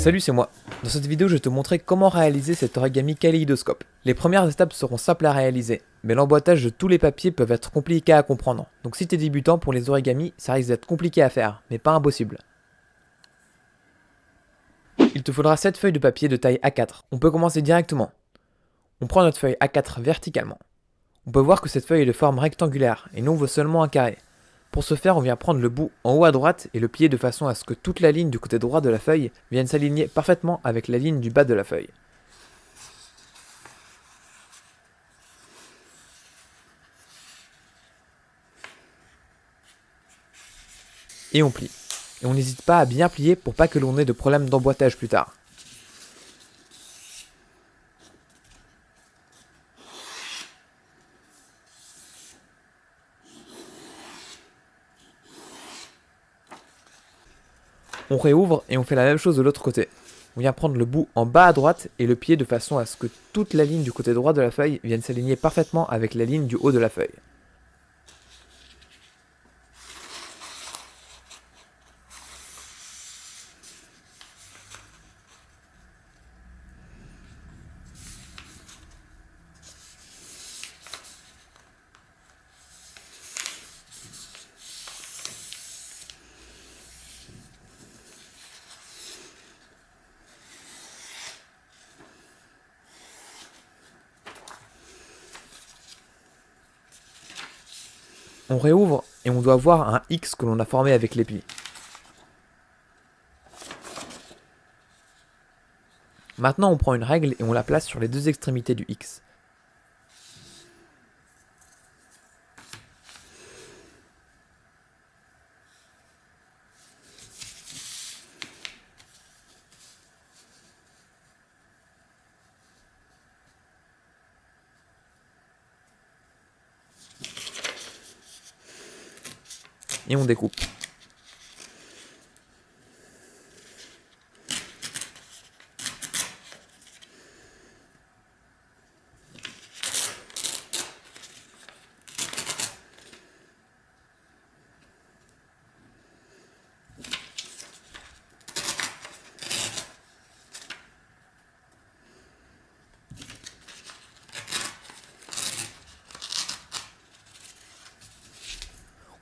Salut, c'est moi. Dans cette vidéo, je vais te montrer comment réaliser cet origami kaléidoscope. Les premières étapes seront simples à réaliser, mais l'emboîtage de tous les papiers peuvent être compliqués à comprendre. Donc si t'es débutant pour les origamis, ça risque d'être compliqué à faire, mais pas impossible. Il te faudra 7 feuilles de papier de taille A4. On peut commencer directement. On prend notre feuille A4 verticalement. On peut voir que cette feuille est de forme rectangulaire, et nous on veut seulement un carré. Pour ce faire, on vient prendre le bout en haut à droite et le plier de façon à ce que toute la ligne du côté droit de la feuille vienne s'aligner parfaitement avec la ligne du bas de la feuille. Et on plie. Et on n'hésite pas à bien plier pour pas que l'on ait de problème d'emboîtage plus tard. On réouvre et on fait la même chose de l'autre côté. On vient prendre le bout en bas à droite et le plier de façon à ce que toute la ligne du côté droit de la feuille vienne s'aligner parfaitement avec la ligne du haut de la feuille. On réouvre et on doit voir un X que l'on a formé avec les plis. Maintenant on prend une règle et on la place sur les deux extrémités du X. Et on découpe.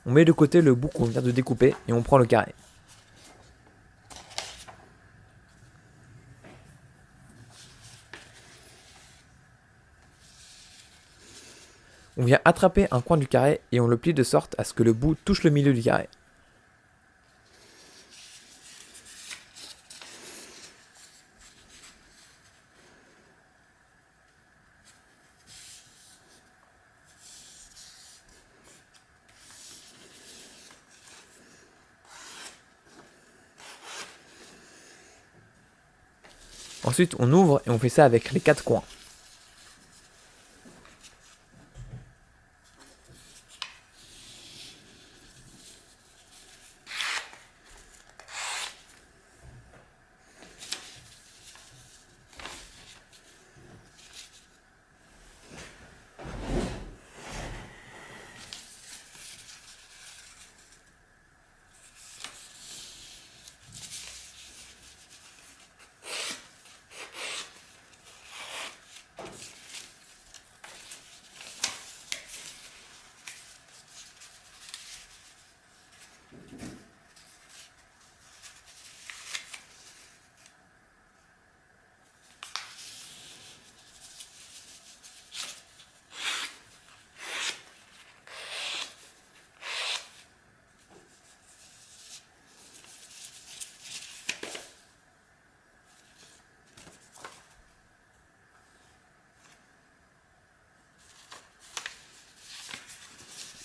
On met de côté le bout qu'on vient de découper et on prend le carré. On vient attraper un coin du carré et on le plie de sorte à ce que le bout touche le milieu du carré. Ensuite, on ouvre et on fait ça avec les 4 coins.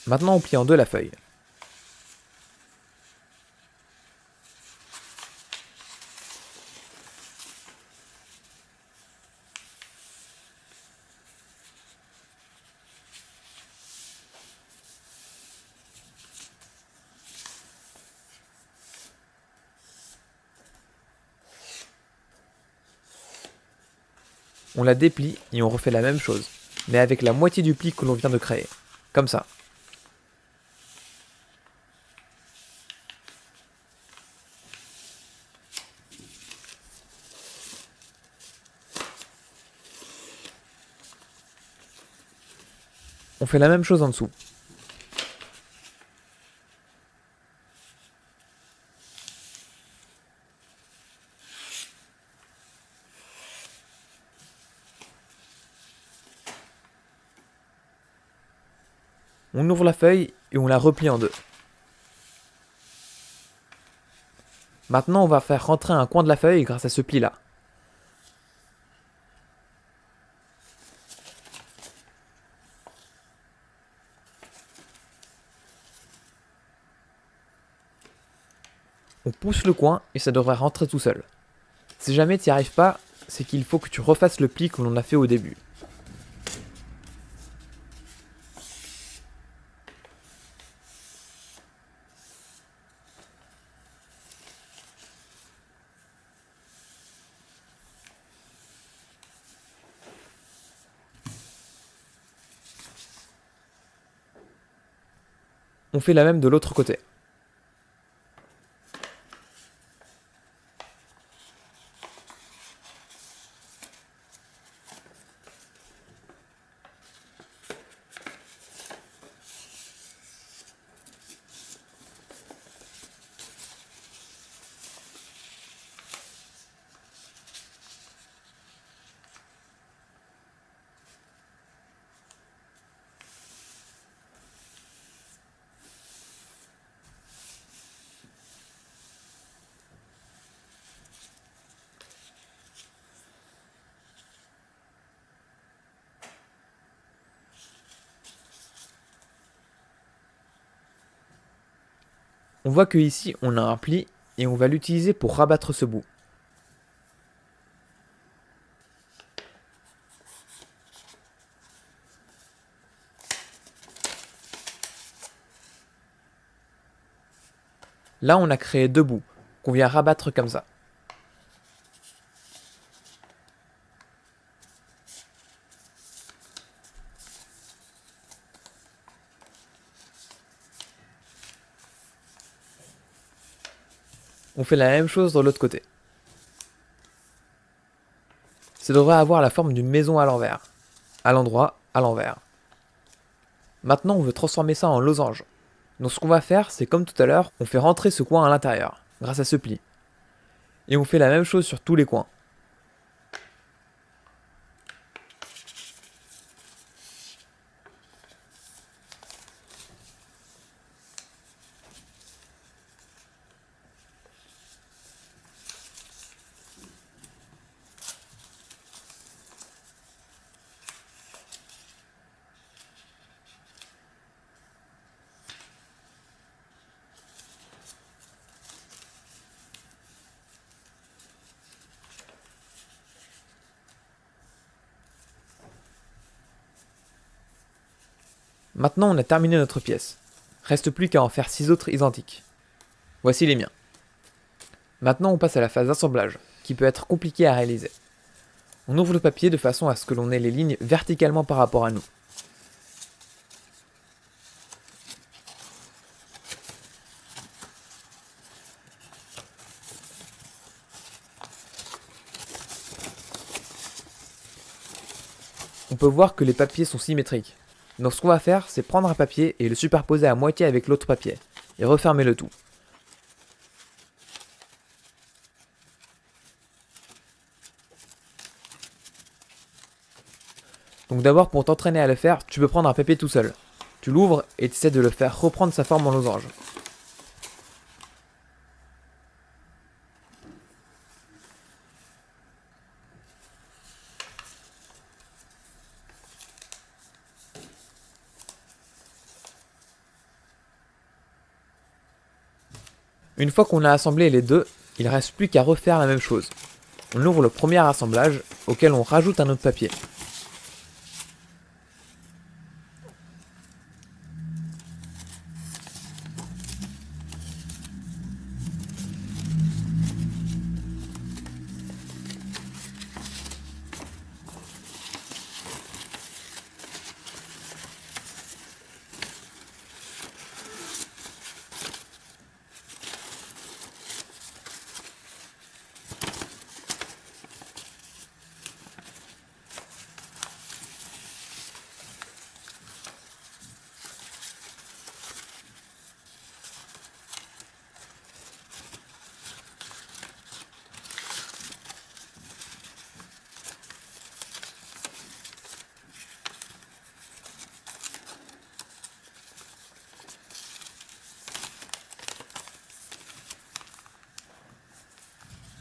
Maintenant, on plie en deux la feuille. On la déplie et on refait la même chose, mais avec la moitié du pli que l'on vient de créer. Comme ça. On fait la même chose en dessous. On ouvre la feuille et on la replie en deux. Maintenant, on va faire rentrer un coin de la feuille grâce à ce pli-là. On pousse le coin et ça devrait rentrer tout seul. Si jamais tu n'y arrives pas, c'est qu'il faut que tu refasses le pli que l'on a fait au début. On fait la même de l'autre côté. On voit que ici on a un pli et on va l'utiliser pour rabattre ce bout. Là on a créé deux bouts qu'on vient rabattre comme ça. On fait la même chose de l'autre côté. Ça devrait avoir la forme d'une maison à l'envers. À l'endroit, à l'envers. Maintenant on veut transformer ça en losange. Donc ce qu'on va faire, c'est comme tout à l'heure, on fait rentrer ce coin à l'intérieur, grâce à ce pli. Et on fait la même chose sur tous les coins. Maintenant on a terminé notre pièce. Reste plus qu'à en faire 6 autres identiques. Voici les miens. Maintenant on passe à la phase d'assemblage, qui peut être compliquée à réaliser. On ouvre le papier de façon à ce que l'on ait les lignes verticalement par rapport à nous. On peut voir que les papiers sont symétriques. Donc ce qu'on va faire, c'est prendre un papier et le superposer à moitié avec l'autre papier, et refermer le tout. Donc d'abord, pour t'entraîner à le faire, tu peux prendre un papier tout seul. Tu l'ouvres et tu essaies de le faire reprendre sa forme en losange. Une fois qu'on a assemblé les deux, il ne reste plus qu'à refaire la même chose. On ouvre le premier assemblage, auquel on rajoute un autre papier.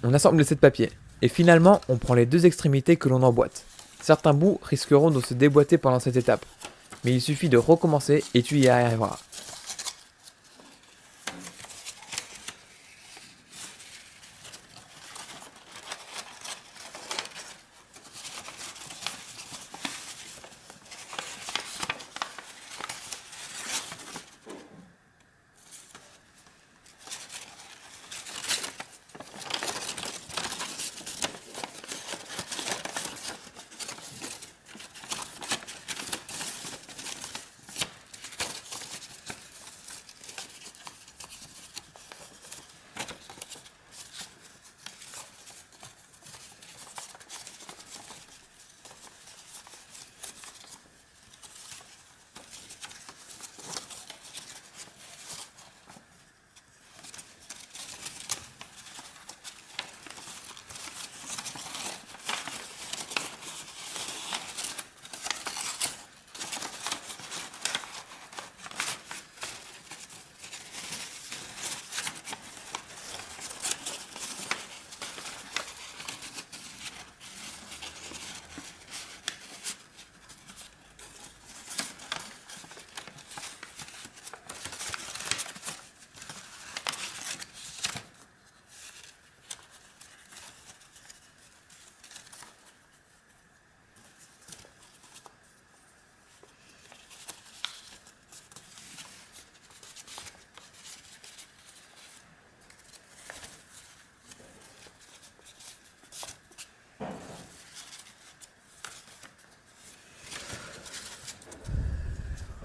On assemble les 7 papiers. Et finalement, on prend les 2 extrémités que l'on emboîte. Certains bouts risqueront de se déboîter pendant cette étape. Mais il suffit de recommencer et tu y arriveras.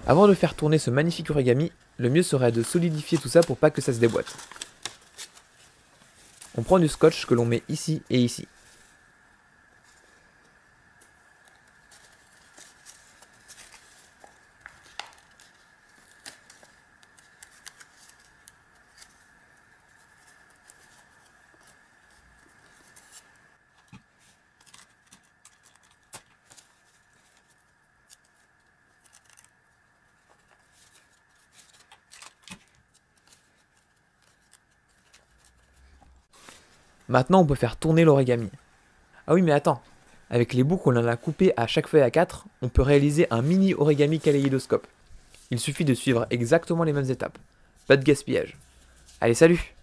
Avant de faire tourner ce magnifique origami, le mieux serait de solidifier tout ça pour pas que ça se déboîte. On prend du scotch que l'on met ici et ici. Maintenant on peut faire tourner l'origami. Ah oui mais attends, avec les bouts qu'on en a coupés à chaque feuille A4, on peut réaliser un mini origami kaléidoscope. Il suffit de suivre exactement les mêmes étapes. Pas de gaspillage. Allez salut!